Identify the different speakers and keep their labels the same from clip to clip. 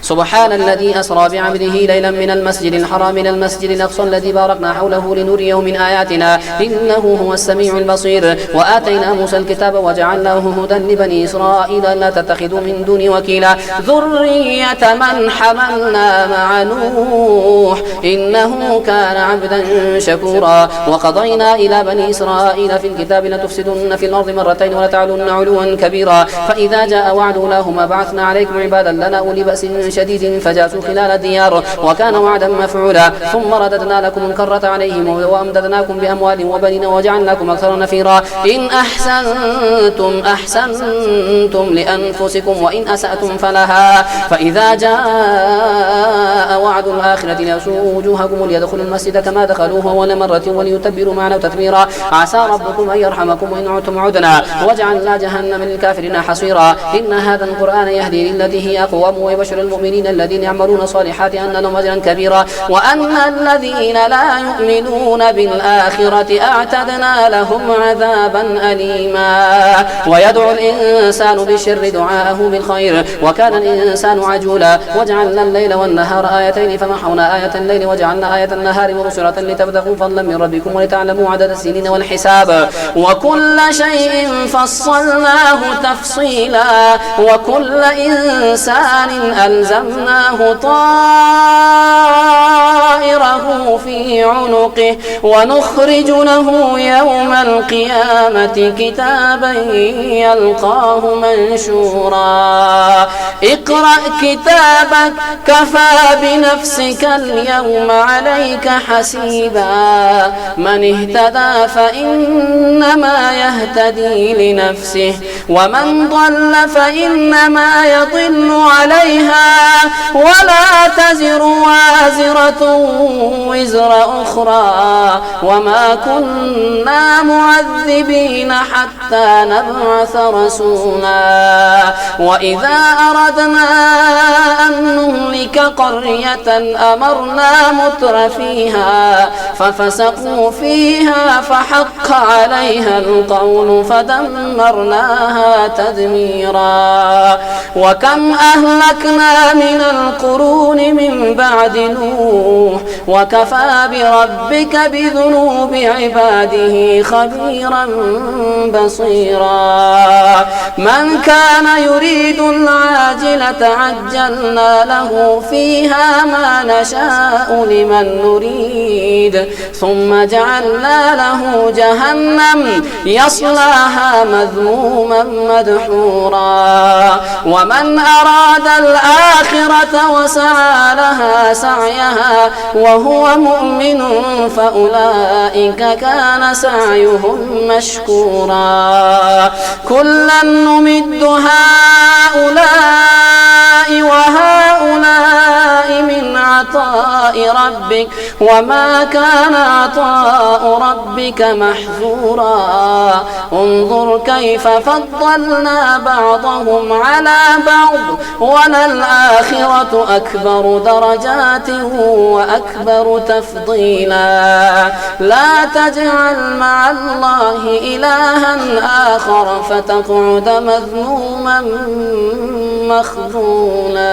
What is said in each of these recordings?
Speaker 1: سبحان الذي أسرى بعبده ليلا من المسجد الحرام إلى المسجد الأقصى الذي باركنا حوله لنريه من آياتنا إنه هو السميع البصير. وآتينا موسى الكتاب وجعلناه هدى لبني إسرائيل لا تتخذوا من دوني وكيلا ذرية من حملنا مع نوح إنه كان عبدا شكورا. وقضينا إلى بني إسرائيل في الكتاب لتفسدن في الأرض مرتين ولتعلن علوا كبيرا فإذا جاء وعد أولاهما بعثنا عليكم عبادا لنا أولي بأس شديد فجاسوا خلال الديار وكان وعدا مفعولا. ثم رددنا لكم الكرة عليهم وأمددناكم بأموال وبنين وجعلناكم أكثر نفيرا. إن أحسنتم أحسنتم لأنفسكم وإن أسأتم فلها فإذا جاء وعد الآخرة ليسوءوا وجوهكم ليدخلوا المسجد كما دخلوه أول مرة وليتبروا معنا تتبيرا. عسى ربكم أن يرحمكم وإن عدتم عدنا وجعلنا جهنم للكافرين حصيرا. إن هذا القرآن يهدي للتي هي أقوم ويبشر المؤمنين الذين يعملون الصالحات أن لهم أجرا كبيرا وأن الذين لا يؤمنون بالآخرة أعتدنا لهم عذابا أليما. ويدعو الإنسان بالشر دعاءه بالخير وكان الإنسان عجولا. وجعلنا الليل والنهار آيتين فمحونا آية الليل وجعلنا آية النهار مبصرة لتبتغوا فضلا من ربكم ولتعلموا عدد السنين والحساب وكل شيء فصلناه تفصيلا. وكل إنسان ألزمناه طائره في عنقه ونخرج له يوم القيامة كتابا يلقاه منشورا. اقرأ كتابك كفى بنفسك اليوم عليك حسيبا. من اهتدى فإنما يهتدي لنفسه ومن ضل فإنما يضل عليها ولا تزر وازرة وزر أخرى وما كنا معذبين حتى نبعث رسولا. وإذا أردنا أن نهلك قرية أمرنا متر فيها ففسقوا فيها فحق عليها القول فدمرناها تدميرا. وكم أهلكنا من القرون من بعد نوح وكفى بربك بذنوب عباده خبيرا بصيرا. من كان يريد العاجلة عجلنا له فيها ما نشاء لمن نريد ثم جعلنا له جهنم يصلاها مذموما مدحورا. ومن أراد الآخرة وسعى لها سعيها وهو مؤمن فأولئك كان سعيهم مشكورا. كلا نمد هؤلاء وهؤلاء من عطاء ربك وما كان عطاء ربك محظورا. انظر كيف فضلنا بعضهم على بعض وللآخرة أكبر درجات وأكبر تفضيلا. لا تجعل مع الله إلها آخر فتقعد مذموما مخذولا.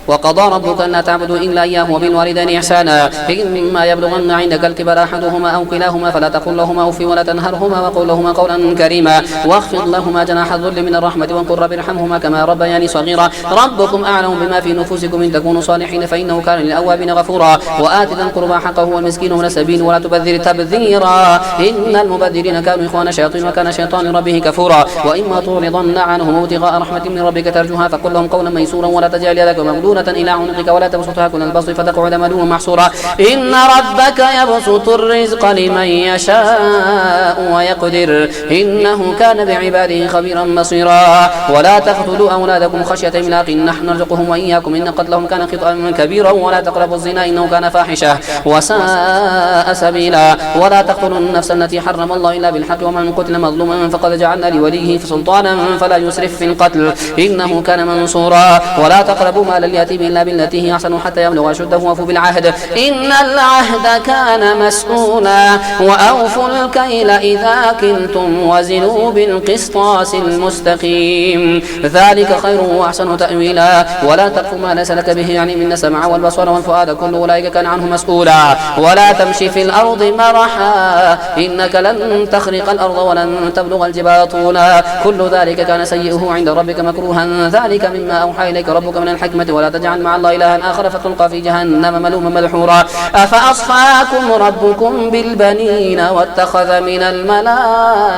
Speaker 1: وقضى ربك أن لا تعبدوا إلا إياه وبالوالدين إحسانا إما يبلغن عندك الكبر أحدهما أو كلاهما فلا تقل لهما أف ولا تنهرهما وقل لهما قولا كريما واخفض لهما جناح الذل من الرحمة وقل رب ارحمهما كما ربياني صغيرا. ربكم أعلم بما في نفوسكم إن تكونوا صالحين فإنه كان للأوابين غفورا. وآت ذا القربى حقه والمسكين وابن السبيل ولا تبذر تبذيرا إن المبذرين كانوا إخوان شياطين وكان الشيطان لربه كفورا. وإما تعرضن عنهم ابتغاء رحمة من ربك ترجوها فقل لهم قولا ميسورا ولا تجعل يدك مغلولة إلى عنقك ولا تبسطها كل البسط فتقعد ملوما محصورا. إن ربك يبسط الرزق لمن يشاء ويقدر إنه كان بعباده خبيرا بصيرا. ولا تقتلوا أولادكم خشية إملاق نحن نرزقهم وإياكم إن قتلهم كان خطأ كبيرا. ولا تقربوا الزنا إنه كان فاحشة وساء سبيلا. ولا تقتلوا النفس التي حرم الله إلا بالحق ومن قتل مظلوما فقد جعلنا لوليه سلطانا فلا يسرف في القتل إنه كان منصورا. ولا تقربوا مال اليتيم تأتي به إلا بالتي هي أحسن حتى يبلغ أشده وأوفوا بالعهد إن العهد كان مسؤولا وأوفوا الكيل إذا كلتم وزنوا بالقسطاس المستقيم ذلك خير وأحسن تأويلا ولا تقف ما ليس لك به يعني من السمع والبصر والفؤاد كل أولئك كان عنه مسؤولا ولا تمشي في الأرض مرحا إنك لن تخرق الأرض ولن تبلغ الجبال طولا كل ذلك كان سيئه عند ربك مكروها ذلك مما أوحى إليك ربك من الحكمة ولا تجعل مع الله إلها آخر فتلقى في جهنم ملوما مدحورا أفأصفاكم ربكم بالبنين واتخذ من الملائكة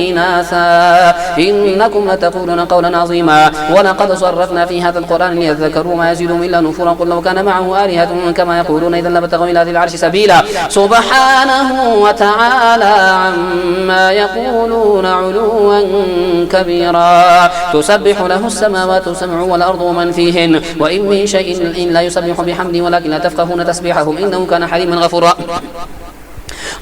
Speaker 1: إناثا إنكم لتقولون قولا عظيما ولقد صرفنا في هذا القرآن ليذكروا ما يزيدهم إلا نفورا قل لو كان معه آلهة كما يقولون إذا لابتغوا إلى ذي العرش سبيلا سبحانه وتعالى عما يقولون علوا كبيرا تسبح له السماوات السبع والأرض ومن فيهن وإن من شيء إلا يسبح بحمده ولكن لا تفقهون تسبيحهم إنه كان حليما غفورا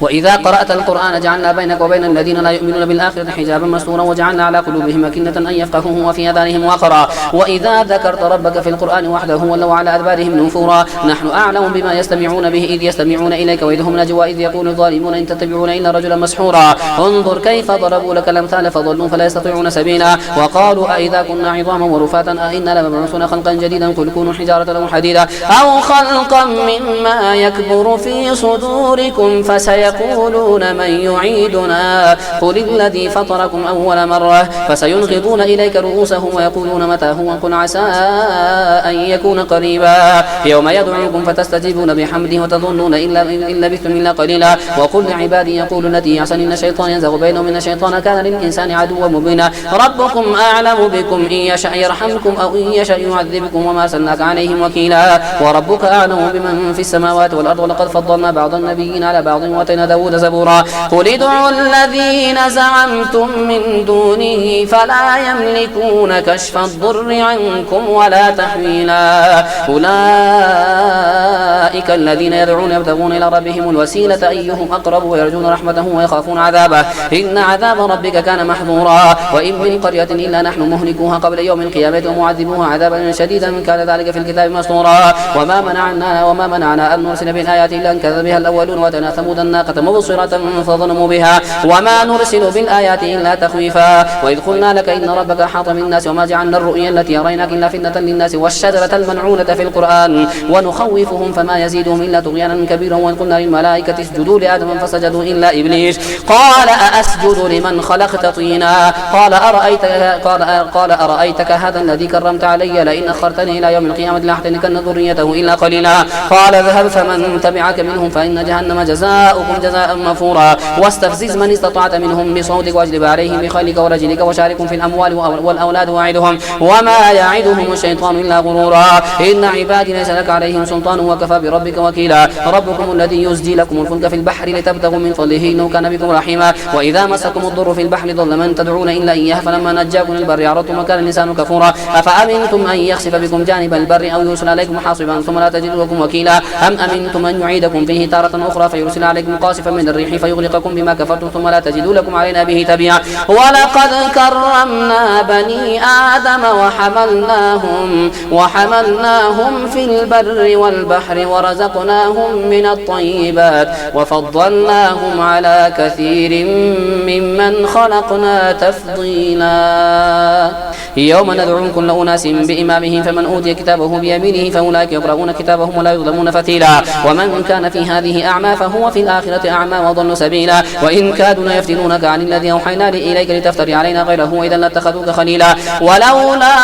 Speaker 1: وإذا قرأت القرآن جعلنا بينك وبين الذين لا يؤمنون بالآخرة حجابا مستورا وجعلنا على قلوبهم أكنة أن يفقهوه وفي آذانهم وقرا وإذا ذكرت ربك في القرآن وحده ولوا على أدبارهم نفورا نحن أعلم بما يستمعون به إذ يستمعون إليك وإذ هم نجوى إذ يقول الظالمون إن تتبعون إلا رجلا مسحورا انظر كيف ضربوا لك الأمثال فضلوا فلا يستطيعون سبيلا وقالوا أئذا كنا عظاما ورفاتا أئنا لمبعوثون خلقا جديدا قل كونوا حجارة أو حديدا أو خلقا مما يكبر في صدوركم فسيقولون من يعيدنا قل الذي فطركم أول مرة فسينغضون إليك رؤوسهم ويقولون متى هو قل عسى أن يكون قريبا يوم يدعوكم فتستجيبون بحمده وتظنون إلا لبثتم إلا قليلا وقل لعبادي يقول التي أحسن إن الشيطان ينزغ بينهم إن الشيطان كان للإنسان عدوا مبينا ربكم أعلم بكم إن يشأ يرحمكم أو إن يشأ يعذبكم وما أرسلناك عليهم وكيلا وربك أعلم بمن في السماوات والأرض ولقد فضلنا بعض النبيين على بعض وآتينا داود زبورا قل ادعوا الذين زعمتم من دونه فلا يملكون كشف الضر عنكم ولا تحويلا أولئك الذين يدعون يبتغون إلى ربهم الوسيلة أيهم أقرب ويرجون رحمته ويخافون عذابه إن عذاب ربك كان محظورا وإن من قرية إلا نحن مهلكوها قبل يوم القيامة ومعذبوها عذابا شديدا كان ذلك في الكتاب مسطورا وما منعنا أن نرسل بالآيات إلا أن كذب بها الأولون وآتينا ثمود الناقة مبصرة فظلموا بها وما نرسل بالآيات إلا تخويفا وإذ قلنا لك إن ربك أحاط بالناس وما جعلنا الرؤيا التي أريناك إلا فتنة للناس والشجرة الملعونة في القرآن ونخوفهم فما يزيدهم إلا طغيانا كبيرا وإذ قلنا للملائكة اسجدوا لآدم فسجدوا إلا إبليس قال أأسجد لمن خلقت طينا قال أرأيتك هذا الذي كرمت علي لئن أخرتني إلى يوم القيامة لأحتنكن ذريته إلا قليلا قال اذهب فمن تبعك منهم فإن جهنم جزاؤكم جزاء مفورا واستفزز من استطعت منهم بصوتك واجلب عليهم بخيلك ورجلك وشاركهم في الأموال والأولاد واعدهم وما يعدهم الشيطان إلا غرورا إن عبادي ليس لك عليهم سلطان وكفى بربك وكيلا ربكم الذي يزجي لكم الفلك في البحر لتبتغوا من فضله إنه كان بكم رحيما وإذا مسكم الضر في البحر ضل من تدعون إلا إياه فلما نجاكم البر عرضتم وكان الإنسان كفورا أفأمنتم أن يخسف بكم جانب البر أو يرسل عليكم حاصبا ثم لا تجدوا لكم وكيلا أم أمنتم أن يعيدكم فيه تارة أخرى فيرسل عليكم قاصفا من الريح فيغرقكم بما كفرتم ثم لا تجدوا لكم علينا به تبيعا ولقد كرمنا بني آدم وحملناهم في البر والبحر ورزقناهم من الطيبات وفضلناهم على كثير ممن خلقنا تفضيلا يوم ندعو كل أناس بإمامهم فمن أوتي كتابه بيمينه فأولئك يقرؤون كتابهم ولا يظلمون فتيلا ومن كان في هذه أعمى فهو في الآخرة أعمى وضل سبيلا وإن كادوا ليفتنونك عن الذي أوحينا إليك لتفتري علينا غيره وإذا لاتخذوك خليلا ولولا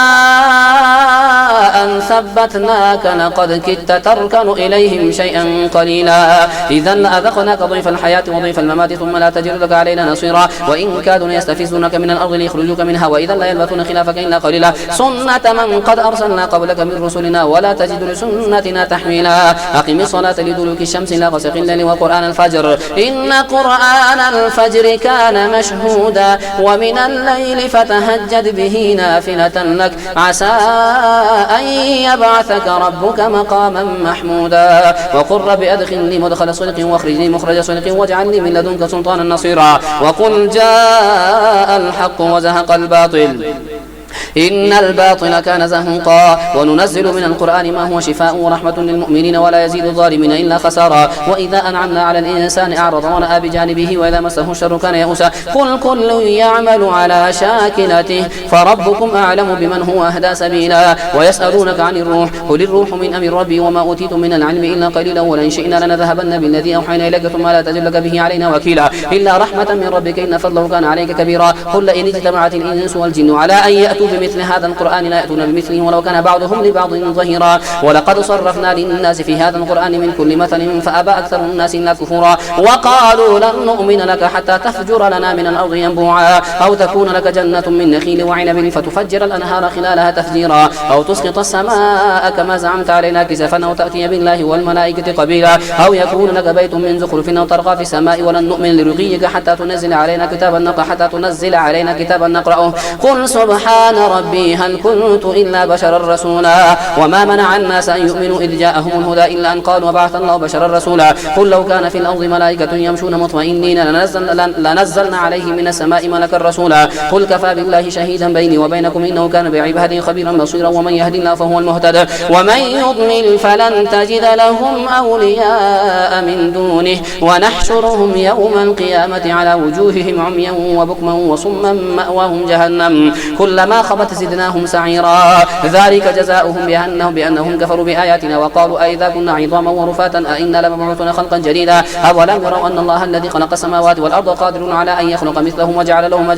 Speaker 1: أن ثبتناك لقد كدت تركن إليهم شيئا قليلا إذا لأذقناك ضيف الحياة وضيف الممات ثم لا تجد لك علينا نصيرا وإن كادوا ليستفزونك من الأرض ليخرجوك منها وإذا لا يلبثون خلافك إلا قليلا سنة من قد أرسلنا قبلك من رسلنا ولا تجد لسنتنا تحويلا أقم الصلاة لدلوك الشمس إلى غسق الليل وقرآن الفجر إن قرآن الفجر كان مشهودا ومن الليل فتهجد به نافلة لك عسى أن يبعثك ربك مقاما محمودا وقل رب أدخلني مدخل صدق واخرجني مخرج صدق واجعل لي من لدنك سلطانا نصيرا وقل جاء الحق وزهق الباطل إن الباطل كان زهوقا وننزل من القرآن ما هو شفاء ورحمة للمؤمنين ولا يزيد الظالمين إلا خسارا وإذا أنعمنا على الإنسان أعرض ونأى بجانبه وإذا مسه الشر كان يئوسا قل كل يعمل على شاكلته فربكم أعلم بمن هو أهدى سبيلا ويسألونك عن الروح قل الروح من أمر ربي وما أوتيتم من العلم إلا قليلا ولئن شئنا لنذهبن بالذي أوحينا إليك ثم لا تجد لك به علينا وكيلا إلا رحمة من ربك إن فضله كان عليك كبيرا قل إن اجتمعت الإنس والجن على أن يأتوا بمثل هذا القرآن لا يأتون بمثله ولو كان بعضهم لبعض ظهيرا ولقد صرفنا للناس في هذا القرآن من كل مثل فأبى أكثر الناس إلا كفورا وقالوا لن نؤمن لك حتى تفجر لنا من الأرض ينبوعا أو تكون لك جنة من نخيل وعنب فتفجر الأنهار خلالها تفجيرا أو تسقط السماء كما زعمت علينا كسفا أو تأتي بالله والملائكة قبيلا أو يكون لك بيت من زخرف أو ترقى في السماء ولن نؤمن لرقيك حتى تنزل علينا كتابا نقرأه قل سبحان ربي هل كنت إلا بشرا رسولا وما منع الناس أن يؤمنوا إذ جاءهم الهدى إلا أن قالوا وبعث الله بشرا رسولا قل لو كان في الأرض ملائكة يمشون مطمئنين لنزلنا عليهم من السماء ملكا رسولا قل كفى بالله شهيدا بيني وبينكم إنه كان بعباده خبيرا بصيرا ومن يهدي الله فهو المهتد ومن يضلل فلن تجد لهم أولياء من دونه ونحشرهم يوم القيامة على وجوههم عميا وبكما وصما مأواهم جهنم كلما خبت زدناهم سعيرا ذلك جزاؤهم بأنهم كفروا بآياتنا وقالوا أئذا كنا عظاما ورفاتا أئنا لمبعوثون خلقا جديدا أولم يروا أن الله الذي خلق السماوات والأرض قادر على أن يخلق مثلهم وجعل لهم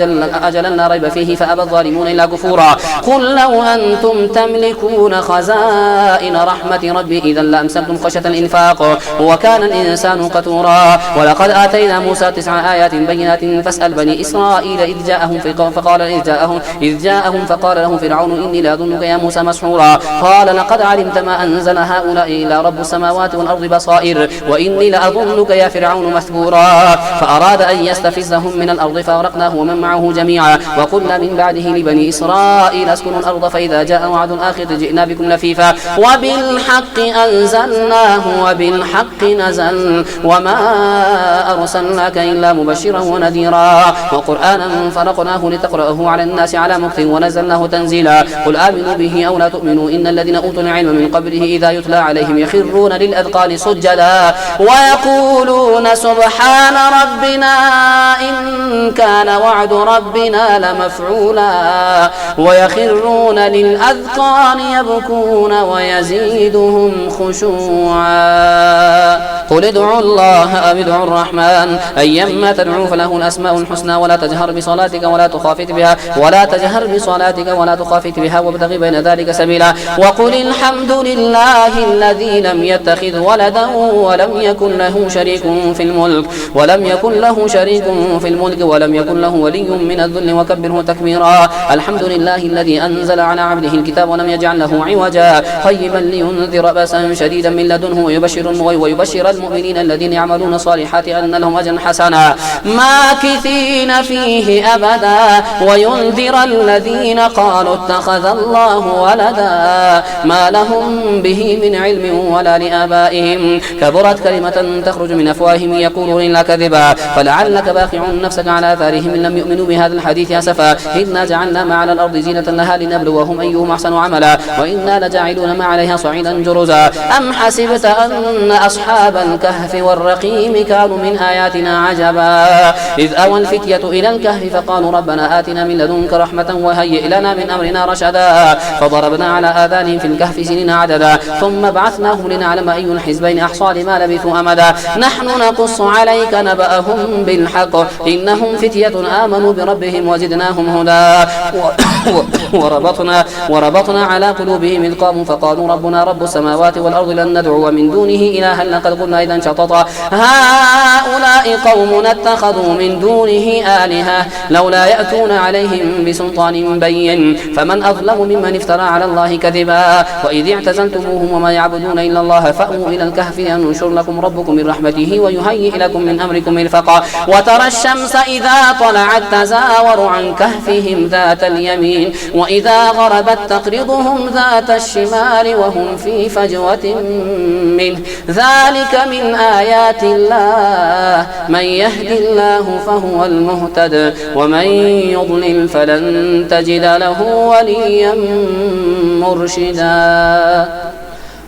Speaker 1: أجلا لا ريب فيه فأبى الظالمون إلا كفورا قل لو أنتم تملكون خزائن رحمة ربي إذا لأمسكتم خشية الإنفاق وكان الإنسان قتورا ولقد آتينا موسى 9 آيات بينات فاسأل بني إسرائيل إذ جاءهم فقال له فرعون إني لأظنك يا موسى مسحورا قال لقد علمت ما أنزل هؤلاء إلا رب السماوات والأرض بصائر وإني لأظنك يا فرعون مثبورا فأراد أن يستفزهم من الأرض فأغرقناه ومن معه جميعا وقلنا من بعده لبني إسرائيل اسكنوا الأرض فإذا جاء وعد الآخرة جئنا بكم لفيفا وبالحق أنزلناه وبالحق نزل وما أرسلناك إلا مبشرا ونذيرا وقرآنا فرقناه لتقرأه على الناس على مكث ونزلناه تنزيلا قل آمنوا به أو لا تؤمنوا إن الذين أوتوا العلم من قبله إذا يتلى عليهم يخرون للأذقان سجدا ويقولون سبحان ربنا إن كان وعد ربنا لمفعولا ويخرون للأذقان يبكون ويزيدهم خشوعا قل ادعوا الله أو ادعوا الرحمن أيما تدعوا فله الأسماء الحسنى ولا تجهر بصلاتك ولا تخافت بها وابتغ بين ذلك سبيلا وقل الحمد لله الذي لم يتخذ ولدا ولم يكن له شريك في الملك ولم يكن له ولي من الذل وكبره تكبيرا الحمد لله الذي أنزل على عبده الكتاب ولم يجعل له عوجا قيما لينذر بأسا شديدا من لدنه ويبشر المؤمنين الذين يعملون الصالحات أن لهم أجرا حسنا ماكثين فيه أبدا وينذر الذين قالوا اتخذ الله ولدا ما لهم به من علم ولا لآبائهم كبرت كلمة تخرج من أفواههم يقولون إلا كذبا فلعلك باخع نفسك على آثارهم إن لم يؤمنوا بهذا الحديث أسفا إنا جعلنا ما على الأرض زينة لها لنبلوهم أيهم أحسن عملا وإنا لجاعلون ما عليها صعيدا جرزا أم حسبت أن أصحاب الكهف والرقيم كانوا من آياتنا عجبا إذ أوى الفتية إلى الكهف فقالوا ربنا آتنا من لدنك رحمة وهيئ لنا من أمرنا رشدا فضربنا على آذانهم في الكهف سنين عددا ثم بعثناهم لنعلم أي الحزبين أحصى لما لبثوا أمدا نحن نقص عليك نبأهم بالحق إنهم فتية آمنوا بربهم وزدناهم هدى وربطنا على قلوبهم إذ قاموا فقالوا ربنا رب السماوات والأرض لن ندعو من دونه إلها لقد قلنا إذا شططا هؤلاء قوم اتخذوا من دونه آلهة لولا يأتون عليهم بسلطان بين فمن أظلم ممن افترى على الله كذبا وإذ اعتزلتموهم وما يعبدون إلا الله فأووا إلى الكهف ينشر لكم ربكم من رحمته ويهيئ لكم من أمركم مرفقا وترى الشمس إذا طلعت تزاور عن كهفهم ذات اليمين وإذا غربت تقرضهم ذات الشمال وهم في فجوة منه ذلك من آيات الله من يهد الله فهو المهتد ومن يضلل فلن تجد له وليا مرشدا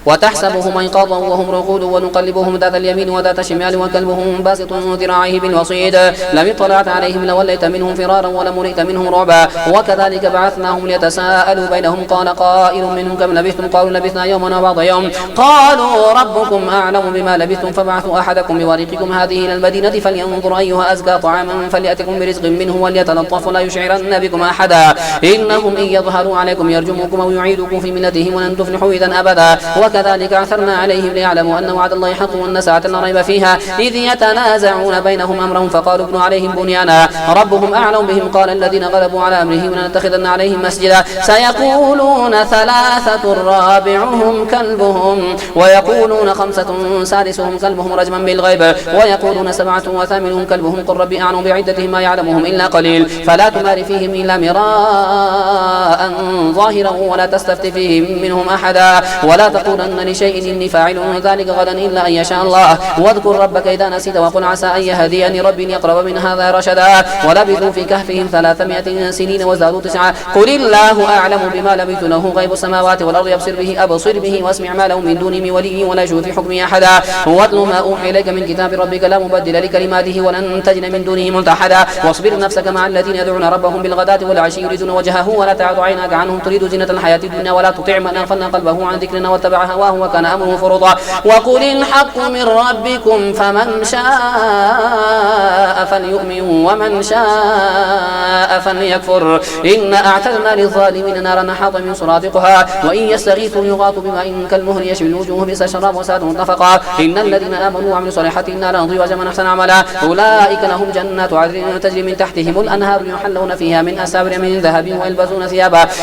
Speaker 1: وتحسبهم أيقاظا وهم رقود ونقلبهم ذات اليمين وذات الشمال وكلبهم باسط ذراعيه بالوصيد لم اطلعت عليهم لوليت منهم فرارا ولملئت منهم رعبا وكذلك بعثناهم ليتساءلوا بينهم قال قائل منهم كم لبثتم قالوا لبثنا يوما أو بعض يوم قالوا ربكم أعلم بما لبثتم فبعثوا أحدكم بورقكم هذه إلى المدينة فلينظر أيها أزكى طعاما فليأتكم برزق منه وليتلطف ولا يشعرن بكم أحدا إنهم إن يظهروا عليكم يرجموكم أو يعيدوكم في ملتهم ولن تفلحوا إذا أبدا وكذلك عثرنا عليهم ليعلموا أن وعد الله حق وأن ساعة لا ريب فيها إذ يتنازعون بينهم أمرهم فقالوا ابنوا عليهم بنيانا ربهم أعلم بهم قال الذين غلبوا على أمرهم لنتخذن عليهم مسجدا سيقولون ثلاثة رابعهم كلبهم ويقولون خمسة سادسهم كلبهم رجما بالغيب ويقولون سبعة وثامنهم كلبهم قل ربي أعلم بعدتهم ما يعلمهم إلا قليل فلا تمار فيهم إلا مراء ظاهرا ولا تستفت فيهم منهم أحدا ولا تقولن لشيء إني فاعل ذلك غدا إلا أن يشاء الله واذكر ربك إذا نسيت وقل عسى أن يهديني ربي يقرب من هذا رشدا ولبثوا في كهفهم 300 سنين وازدادوا 9 قل الله أعلم بما لبثوا له غيب السماوات والأرض أبصر به واسمع ما له من دونه من ولي ولا يشرك في حكمه أحدا واتل ما أوحي إليك من كتاب ربك لا مبدل لكلماته ولن تجد من دونه ملتحدا واصبر نفسك مع الذين يدعون ربهم بالغداة والعشي يريدون وجهه ولا تعد عيناك عنهم تريد زينة الحياة الدنيا ولا تطع من أغفلنا قلبه عن ذكرنا واتبع هواه وكان أمره فرطا وقل الحق من ربكم فمن شاء فليؤمن ومن شاء فليكفر إن أعتدنا للظالمين نارا حاط من سرادقها وإن يستغيثوا يغاثوا بماء كالمهل يشوي الوجوه بئس الشراب وساءت مرتفقا إن الذين آمنوا وعملوا الصالحات إنا لا نضيع أجر من أحسن عملا أولئك لهم جنات عدن تجري من تحتهم الأنهار يحلون فيها من أساور من ذهب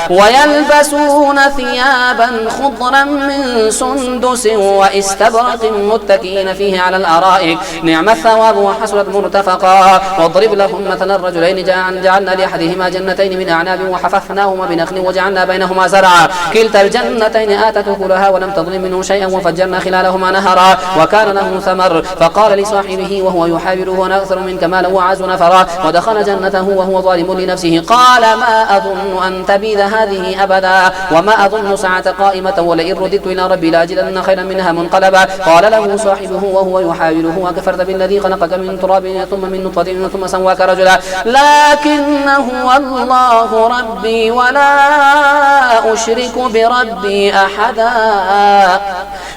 Speaker 1: ويلبسون ثيابا خضرا من سندس واستبرق متكئين فيه على الأرائك نعم الثواب وحسنت مرتفقا واضرب لهم مثلا الرجلين جعلنا لأحدهما جنتين من أعناب وحففناهما بنخل وجعلنا بينهما زرعا كلتا الجنتين آتت أكلها ولم تظلم منه شيئا وفجرنا خلالهما نهرا وكان له ثمر فقال لصاحبه وهو يحاوره أنا أكثر منك مالا وأعز نفرا ودخل جنته وهو ظالم لنفسه قال ما أظن أن تبيد هذه أبدا وما أظن ساعة قائمة ولئن رددت إلى ربي لأجدن خيرا منها منقلبا قال له صاحبه وهو يحاوره وكفرت بالذي خلقك من تراب ثم من نطفة ثم سواك رجلا لكن هو الله ربي ولا أشرك بربي أحدا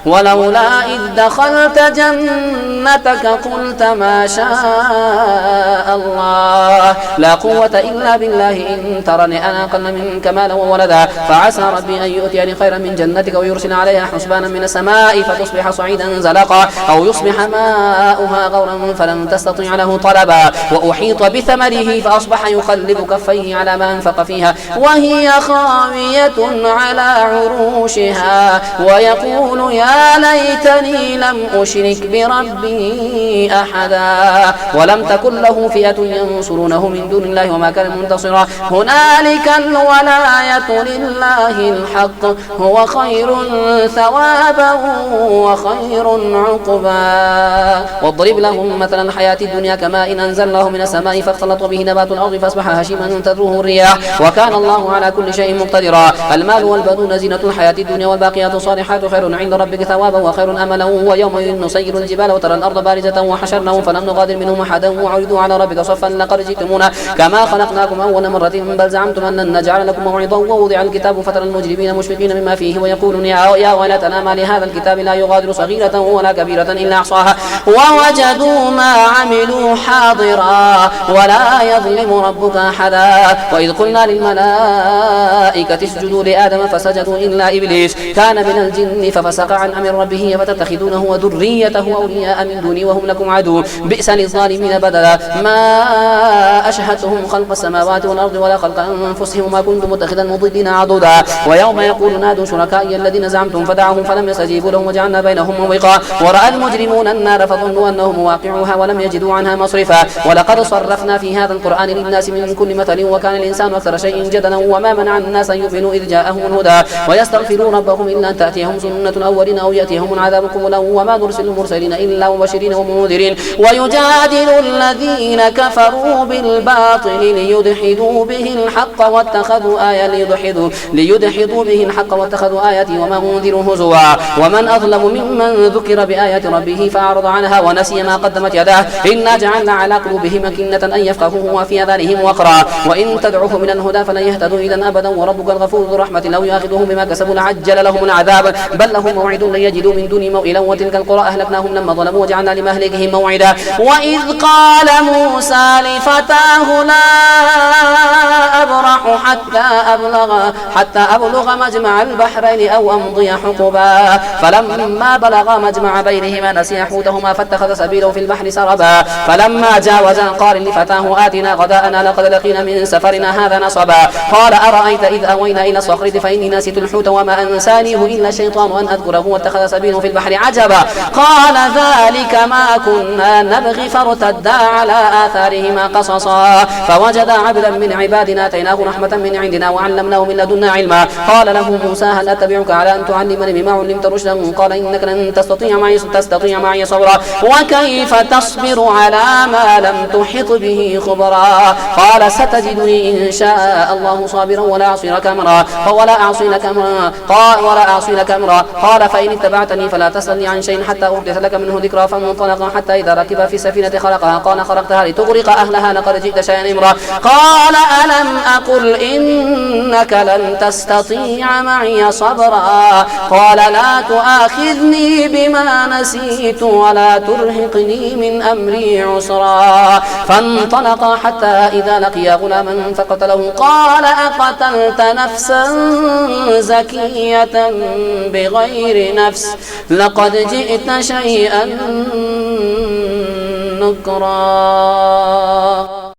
Speaker 1: ولولا إذ دخلت جنتك قلت ما شاء الله لا قوة إلا بالله إن ترني أنا أقل منك مالا وولدا فعسى ربي أن يؤتيني خيرا من جنتك ويرسل عليها حسبانا من السماء فتصبح صعيدا زلقا أو يصبح ماؤها غورا فلن تستطيع له طلبا وأحيط بثمره فأصبح يقلب كفيه على ما أنفق فيها وهي خاوية على عروشها ويقول يا ليتني لم أشرك بربي أحدا ولم تكن له فئة ينصرونه من دون الله وما كان منتصرا هنالك الولاية لله الحق هو خير ثوابا وخير عقبا واضرب لهم مثلا الحياة الدنيا كماء إن أنزلناه من السماء فاختلط به نبات الأرض فأصبح هشيما تذروه الرياح وكان الله على كل شيء مقتدرا المال والبنون زينة الحياة الدنيا والباقيات الصالحات خير عند ربك ثوابا وخير أملا ويوم نسير الجبال وترى الأرض بارزة وحشرناهم فلم نغادر منهم أحدا وعرضوا على ربك صفا لقد جئتمونا كما خلقناكم أول مرة بل زعمتم أن نجعل لكم موعظا ووضع الكتاب فترى المجرمين مشفقين مما فيه ويقولون يا ويلتنا ما لهذا الكتاب لا يغادر صغيرة ولا كبيرة إلا أحصاها ووجدوا ما عملوا حاضرا ولا يظلم ربك أحدا وإذ قلنا للملائكة اسجدوا لآدم فسجدوا إلا إبليس كان من الجن ففسق عن أمر ربه فتتخذونه وذريته أولياء من دوني وهم لكم عدو بئس للظالمين بدلا ما أشهدتهم خلق السماوات والأرض ولا خلق أنفسهم ما كنت متخذا المضلين عضدا ويوم يقول نادوا شركائي الذين زعمتم عبدهم فدعاهم فلم يستجيبوا لهم وجعلنا بينهم موبقا ورأى المجرمون النار فظنوا أنهم واقعوها ولم يجدوا عنها مصرفا ولقد صرفنا في هذا القرآن للناس من كل مثل وكان الإنسان أكثر شيء جدلا وما منع الناس أن يؤمنوا إذ جاءهم الهدى ويستغفروا ربهم إلا أن تأتيهم سنة الأولين أو يأتيهم العذاب قبلا وما نرسل المرسلين إلا مبشرين ومنذرين ويجادل الذين كفروا بالباطل ليدحضوا به الحق واتخذوا آياتي وما أنذروا هزوا ومن أظلم ممن ذكر بآيات ربه فأعرض عنها ونسي ما قدمت يداه إنا جعلنا على قلوبهم أكنة أن يفقهوه وفي آذانهم وقرا وإن تدعوهم من الهدى فلن يهتدوا إذا أبدا وربك الغفور ذو رحمة لو يأخذهم بما كسبوا لعجل لهم العذاب بل لهم موعد لن يجدوا من دون موئلا وتلك القرى أهلكناهم لما ظلموا وجعلنا لمهلكهم موعدا وإذ قال موسى لفتاه لا أبرح حتى أبلغ مجمع البحرين أو أمضي حقبا فلما بلغا مجمع بينهما نسيا حوتهما فاتخذ سبيله في البحر سربا فلما جاوزا قال لفتاه آتنا غداءنا لقد لقينا من سفرنا هذا نصبا قال أرأيت إذ أوينا إلى الصخرة فإني نسيت الحوت وما أنسانيه إلا الشيطان أن أذكره واتخذ سبيله في البحر عجبا قال ذلك ما كنا نبغي فارتدا على آثارهما قصصا فوجدا عبدا من عبادنا آتيناه رحمة من عندنا وعلمناه من لدنا علما قال له موسى هل أتبعك على أن تعلمني مما علمت رشدا قال إنك لن تستطيع معي صبرا وكيف تصبر على ما لم تحط به خبرا قال ستجدني إن شاء الله صابرا ولا أعصي لك أمرا قال فإن اتبعتني فلا تسألني عن شيء حتى أحدث لك منه ذكرا فانطلقا حتى إذا ركب في السفينة خرقها قال خرقتها لتغرق أهلها لقد جئت شيئا إمرا قال ألم أقل إنك لن تستطيع معي صبرا قال لا تؤاخذني بما نسيت ولا ترهقني من أمري عسرا فانطلقا حتى إذا لقيا غلاما فقتله قال أقتلت نفسا زكية بغير نفس لقد جئت شيئا نكرا